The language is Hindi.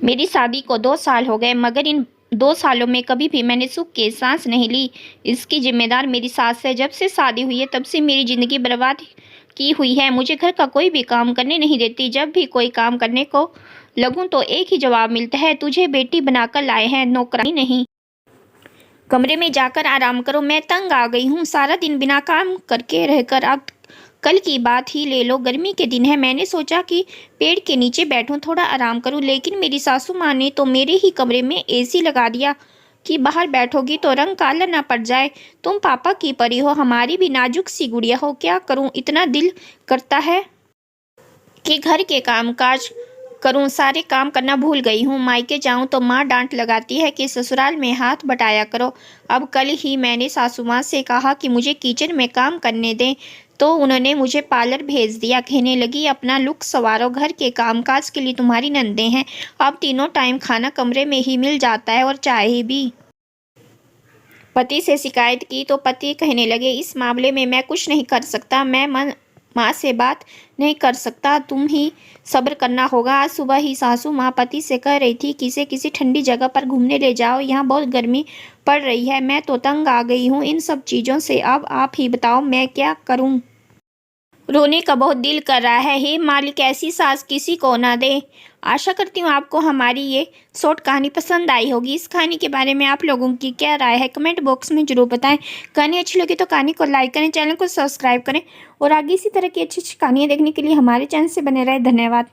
मेरी शादी को 2 साल हो गए, मगर इन 2 सालों में कभी भी मैंने सुख की सांस नहीं ली। इसकी जिम्मेदार मेरी सास है। जब से शादी हुई है तब से मेरी जिंदगी बर्बाद की हुई है। मुझे घर का कोई भी काम करने नहीं देती। जब भी कोई काम करने को लगूं तो एक ही जवाब मिलता है, तुझे बेटी बनाकर लाए हैं, नौकरानी नहीं। कमरे में जाकर आराम करो। मैं तंग आ गई हूँ सारा दिन बिना काम करके रहकर। अब कल की बात ही ले लो, गर्मी के दिन है, मैंने सोचा कि पेड़ के नीचे बैठूं, थोड़ा आराम करूं, लेकिन मेरी सासू माँ ने तो मेरे ही कमरे में एसी लगा दिया कि बाहर बैठोगी तो रंग काला ना पड़ जाए। तुम पापा की परी हो, हमारी भी नाजुक सी गुड़िया हो। क्या करूं, इतना दिल करता है कि घर के काम काज करूं, सारे काम करना भूल गई हूँ। मायके जाऊं तो माँ डांट लगाती है कि ससुराल में हाथ बटाया करो। अब कल ही मैंने सासू माँ से कहा कि मुझे किचन में काम करने दें, तो उन्होंने मुझे पार्लर भेज दिया। कहने लगी, अपना लुक संवारो, घर के कामकाज के लिए तुम्हारी नंदे हैं। अब तीनों टाइम खाना कमरे में ही मिल जाता है और चाय भी। पति से शिकायत की तो पति कहने लगे, इस मामले में मैं कुछ नहीं कर सकता, मैं माँ से बात नहीं कर सकता, तुम ही सब्र करना होगा। आज सुबह ही सासू माँ पति से कह रही थी कि इसे किसी ठंडी जगह पर घूमने ले जाओ, यहाँ बहुत गर्मी पड़ रही है। मैं तो तंग आ गई हूँ इन सब चीज़ों से। अब आप ही बताओ मैं क्या करूँ। रोने का बहुत दिल कर रहा है। हे मालिक, ऐसी सास किसी को ना दे। आशा करती हूँ आपको हमारी ये शॉर्ट कहानी पसंद आई होगी। इस कहानी के बारे में आप लोगों की क्या राय है, कमेंट बॉक्स में जरूर बताएं। कहानी अच्छी लगी तो कहानी को लाइक करें, चैनल को सब्सक्राइब करें और आगे इसी तरह की अच्छी अच्छी कहानियाँ देखने के लिए हमारे चैनल से बने रहे। धन्यवाद।